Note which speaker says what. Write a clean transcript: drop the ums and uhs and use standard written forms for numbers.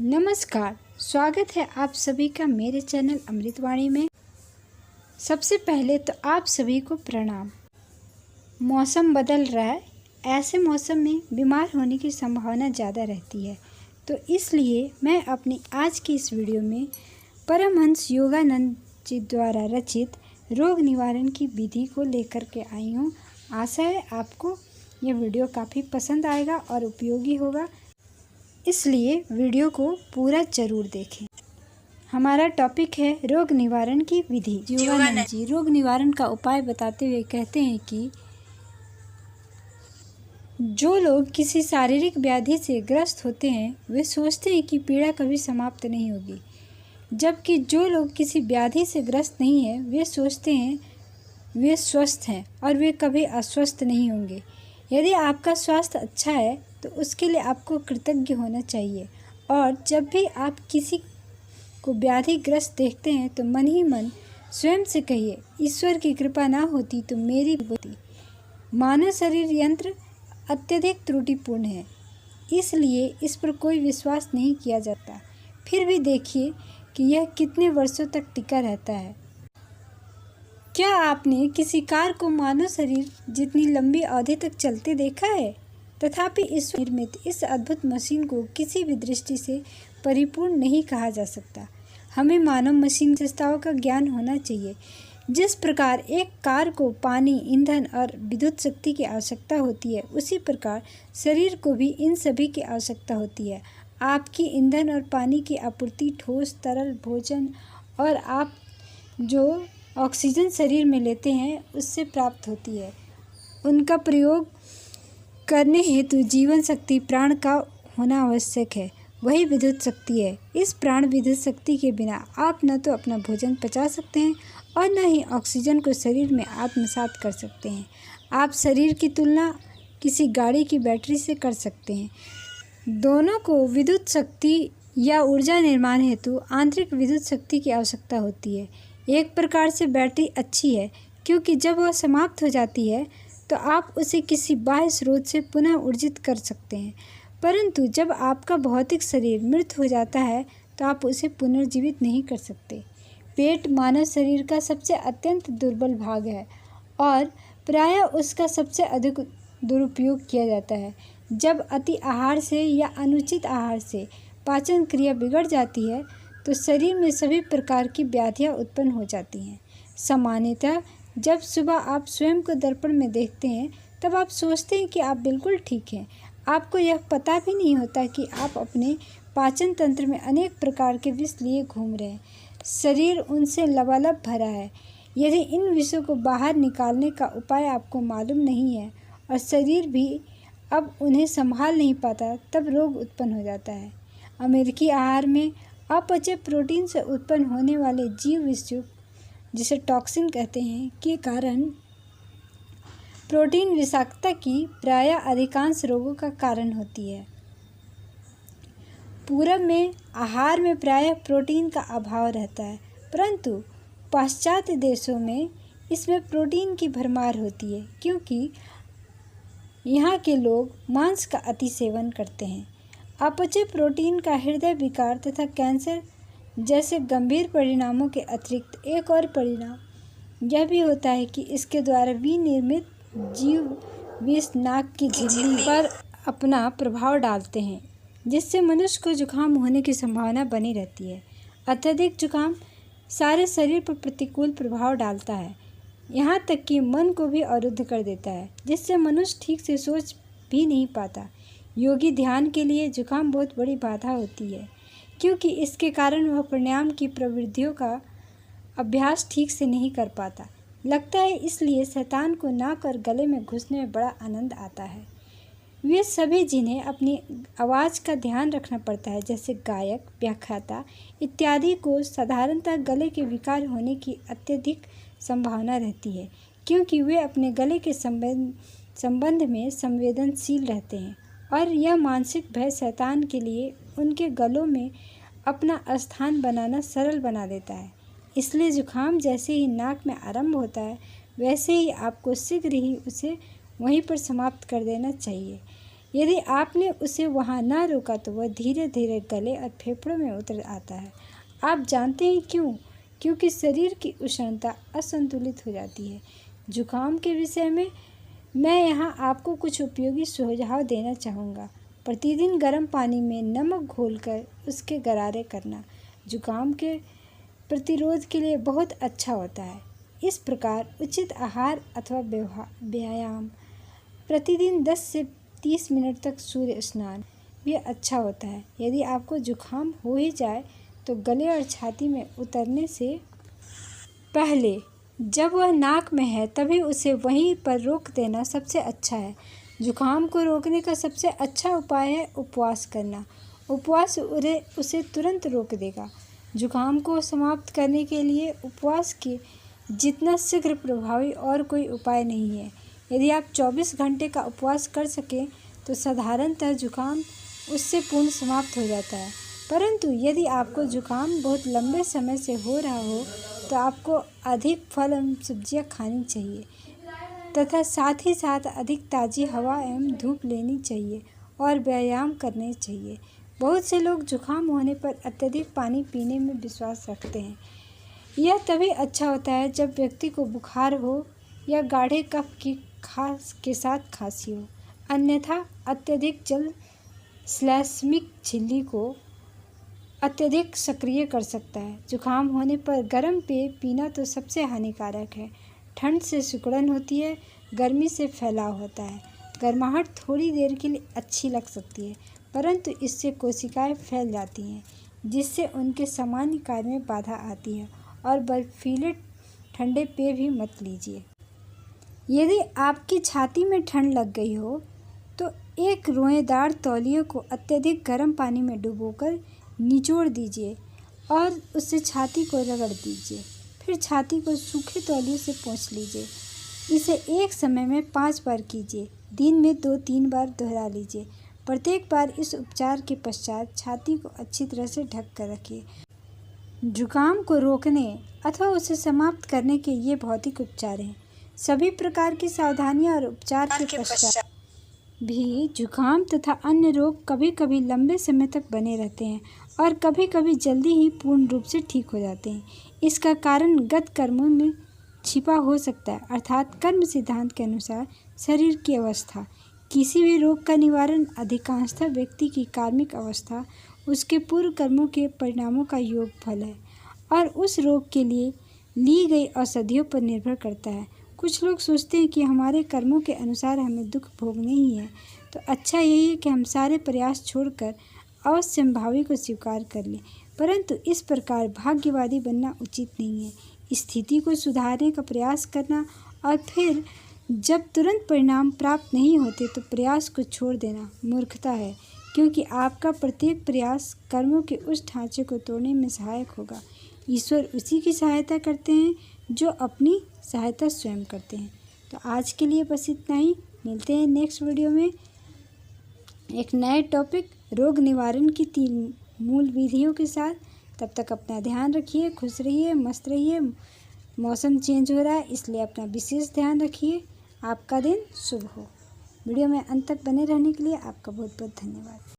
Speaker 1: नमस्कार, स्वागत है आप सभी का मेरे चैनल अमृतवाणी में। सबसे पहले तो आप सभी को प्रणाम। मौसम बदल रहा है, ऐसे मौसम में बीमार होने की संभावना ज़्यादा रहती है, तो इसलिए मैं अपनी आज की इस वीडियो में परमहंस योगानंद जी द्वारा रचित रोग निवारण की विधि को लेकर के आई हूँ। आशा है आपको यह वीडियो काफ़ी पसंद आएगा और उपयोगी होगा, इसलिए वीडियो को पूरा जरूर देखें। हमारा टॉपिक है रोग निवारण की विधि। योगानंद जी रोग निवारण का उपाय बताते हुए कहते हैं कि जो लोग किसी शारीरिक व्याधि से ग्रस्त होते हैं वे सोचते हैं कि पीड़ा कभी समाप्त नहीं होगी, जबकि जो लोग किसी व्याधि से ग्रस्त नहीं है वे सोचते हैं वे स्वस्थ हैं और वे कभी अस्वस्थ नहीं होंगे। यदि आपका स्वास्थ्य अच्छा है तो उसके लिए आपको कृतज्ञ होना चाहिए, और जब भी आप किसी को व्याधिग्रस्त देखते हैं तो मन ही मन स्वयं से कहिए, ईश्वर की कृपा ना होती तो मेरी होती। मानव शरीर यंत्र अत्यधिक त्रुटिपूर्ण है, इसलिए इस पर कोई विश्वास नहीं किया जाता। फिर भी देखिए कि यह कितने वर्षों तक टिका रहता है। क्या आपने किसी कार को मानव शरीर जितनी लंबी अवधि तक चलते देखा है? तथापि इस निर्मित इस अद्भुत मशीन को किसी भी दृष्टि से परिपूर्ण नहीं कहा जा सकता। हमें मानव मशीन विशेषताओं का ज्ञान होना चाहिए। जिस प्रकार एक कार को पानी, ईंधन और विद्युत शक्ति की आवश्यकता होती है, उसी प्रकार शरीर को भी इन सभी की आवश्यकता होती है। आपकी ईंधन और पानी की आपूर्ति ठोस, तरल भोजन और आप जो ऑक्सीजन शरीर में लेते हैं उससे प्राप्त होती है। उनका प्रयोग करने हेतु जीवन शक्ति प्राण का होना आवश्यक है, वही विद्युत शक्ति है। इस प्राण विद्युत शक्ति के बिना आप न तो अपना भोजन पचा सकते हैं और न ही ऑक्सीजन को शरीर में आत्मसात कर सकते हैं। आप शरीर की तुलना किसी गाड़ी की बैटरी से कर सकते हैं। दोनों को विद्युत शक्ति या ऊर्जा निर्माण हेतु आंतरिक विद्युत शक्ति की आवश्यकता होती है। एक प्रकार से बैटरी अच्छी है, क्योंकि जब वह समाप्त हो जाती है तो आप उसे किसी बाह्य स्रोत से पुनः ऊर्जित कर सकते हैं, परंतु जब आपका भौतिक शरीर मृत हो जाता है तो आप उसे पुनर्जीवित नहीं कर सकते। पेट मानव शरीर का सबसे अत्यंत दुर्बल भाग है और प्रायः उसका सबसे अधिक दुरुपयोग किया जाता है। जब अति आहार से या अनुचित आहार से पाचन क्रिया बिगड़ जाती है तो शरीर में सभी प्रकार की व्याधियाँ उत्पन्न हो जाती हैं। सामान्यतः जब सुबह आप स्वयं को दर्पण में देखते हैं तब आप सोचते हैं कि आप बिल्कुल ठीक हैं। आपको यह पता भी नहीं होता कि आप अपने पाचन तंत्र में अनेक प्रकार के विष लिए घूम रहे हैं। शरीर उनसे लबालब भरा है। यदि इन विषयों को बाहर निकालने का उपाय आपको मालूम नहीं है और शरीर भी अब उन्हें संभाल नहीं पाता, तब रोग उत्पन्न हो जाता है। अमेरिकी आहार में अपचे प्रोटीन से उत्पन्न होने वाले जीव विषयुक्त, जिसे टॉक्सिन कहते हैं, के कारण प्रोटीन विषाक्तता की प्रायः अधिकांश रोगों का कारण होती है। पूरब में आहार में प्रायः प्रोटीन का अभाव रहता है, परंतु पाश्चात्य देशों में इसमें प्रोटीन की भरमार होती है, क्योंकि यहाँ के लोग मांस का अति सेवन करते हैं। अपचे प्रोटीन का हृदय विकार तथा कैंसर जैसे गंभीर परिणामों के अतिरिक्त एक और परिणाम यह भी होता है कि इसके द्वारा विनिर्मित जीव विष नाक की झिल्ली पर अपना प्रभाव डालते हैं, जिससे मनुष्य को जुकाम होने की संभावना बनी रहती है। अत्यधिक जुकाम सारे शरीर पर प्रतिकूल प्रभाव डालता है, यहाँ तक कि मन को भी अवरुद्ध कर देता है, जिससे मनुष्य ठीक से सोच भी नहीं पाता। योगी ध्यान के लिए जुकाम बहुत बड़ी बाधा होती है, क्योंकि इसके कारण वह प्राणायाम की प्रवृत्तियों का अभ्यास ठीक से नहीं कर पाता। लगता है इसलिए शैतान को नाक और गले में घुसने में बड़ा आनंद आता है। वे सभी जिन्हें अपनी आवाज़ का ध्यान रखना पड़ता है, जैसे गायक, व्याख्याता इत्यादि, को साधारणतः गले के विकार होने की अत्यधिक संभावना रहती है, क्योंकि वे अपने गले के संबंध में संवेदनशील रहते हैं और यह मानसिक भय शैतान के लिए उनके गलों में अपना स्थान बनाना सरल बना देता है। इसलिए जुकाम जैसे ही नाक में आरंभ होता है वैसे ही आपको शीघ्र ही उसे वहीं पर समाप्त कर देना चाहिए। यदि आपने उसे वहाँ न रोका तो वह धीरे धीरे गले और फेफड़ों में उतर आता है। आप जानते हैं क्यों? क्योंकि शरीर की उष्णता असंतुलित हो जाती है। जुकाम के विषय में मैं यहाँ आपको कुछ उपयोगी सुझाव देना चाहूँगा। प्रतिदिन गर्म पानी में नमक घोलकर उसके गरारे करना जुकाम के प्रतिरोध के लिए बहुत अच्छा होता है। इस प्रकार उचित आहार अथवा व्यायाम, प्रतिदिन 10 से 30 मिनट तक सूर्य स्नान भी अच्छा होता है। यदि आपको जुकाम हो ही जाए तो गले और छाती में उतरने से पहले जब वह नाक में है तभी उसे वहीं पर रोक देना सबसे अच्छा है। जुकाम को रोकने का सबसे अच्छा उपाय है उपवास करना। उपवास उसे तुरंत रोक देगा। जुकाम को समाप्त करने के लिए उपवास के जितना शीघ्र प्रभावी और कोई उपाय नहीं है। यदि आप 24 घंटे का उपवास कर सकें तो साधारणतः जुकाम उससे पूर्ण समाप्त हो जाता है। परंतु यदि आपको जुकाम बहुत लंबे समय से हो रहा हो तो आपको अधिक फल एवं सब्जियां खानी चाहिए तथा साथ ही साथ अधिक ताज़ी हवा एवं धूप लेनी चाहिए और व्यायाम करने चाहिए। बहुत से लोग जुकाम होने पर अत्यधिक पानी पीने में विश्वास रखते हैं। यह तभी अच्छा होता है जब व्यक्ति को बुखार हो या गाढ़े कफ की के साथ खांसी हो। अन्यथा अत्यधिक जल श्लेष्मिक झिल्ली को अत्यधिक सक्रिय कर सकता है। जुकाम होने पर गर्म पेय पीना तो सबसे हानिकारक है। ठंड से सिकुड़न होती है, गर्मी से फैलाव होता है। गर्माहट थोड़ी देर के लिए अच्छी लग सकती है, परंतु इससे कोशिकाएं फैल जाती हैं, जिससे उनके सामान्य कार्य में बाधा आती है। और बर्फीले ठंडे पेय भी मत लीजिए। यदि आपकी छाती में ठंड लग गई हो तो एक रोएदार तौलिए को अत्यधिक गर्म पानी में डुबोकर निचोड़ दीजिए और उससे छाती को रगड़ दीजिए। फिर छाती को सूखे तौलिए से पोंछ लीजिए। इसे एक समय में 5 बार कीजिए। दिन में 2-3 बार दोहरा लीजिए। प्रत्येक बार इस उपचार के पश्चात छाती को अच्छी तरह से ढक कर रखिए। जुकाम को रोकने अथवा उसे समाप्त करने के ये भौतिक उपचार हैं। सभी प्रकार की सावधानियां और उपचार के पश्चात भी जुकाम तथा अन्य रोग कभी कभी लंबे समय तक बने रहते हैं और कभी कभी जल्दी ही पूर्ण रूप से ठीक हो जाते हैं। इसका कारण गत कर्मों में छिपा हो सकता है, अर्थात कर्म सिद्धांत के अनुसार शरीर की अवस्था। किसी भी रोग का निवारण अधिकांशतः व्यक्ति की कार्मिक अवस्था, उसके पूर्व कर्मों के परिणामों का योग फल है और उस रोग के लिए ली गई औषधियों पर निर्भर करता है। कुछ लोग सोचते हैं कि हमारे कर्मों के अनुसार हमें दुख भोगने ही है, तो अच्छा यही है कि हम सारे प्रयास छोड़कर अवश्यंभावी को स्वीकार कर लें। परंतु इस प्रकार भाग्यवादी बनना उचित नहीं है। स्थिति को सुधारने का प्रयास करना और फिर जब तुरंत परिणाम प्राप्त नहीं होते तो प्रयास को छोड़ देना मूर्खता है, क्योंकि आपका प्रत्येक प्रयास कर्मों के उस ढांचे को तोड़ने में सहायक होगा। ईश्वर उसी की सहायता करते हैं जो अपनी सहायता स्वयं करते हैं। तो आज के लिए बस इतना ही। मिलते हैं नेक्स्ट वीडियो में एक नए टॉपिक रोग निवारण की 3 मूल विधियों के साथ। तब तक अपना ध्यान रखिए, खुश रहिए, मस्त रहिए। मौसम चेंज हो रहा है इसलिए अपना विशेष ध्यान रखिए। आपका दिन शुभ हो। वीडियो में अंत तक बने रहने के लिए आपका बहुत बहुत धन्यवाद।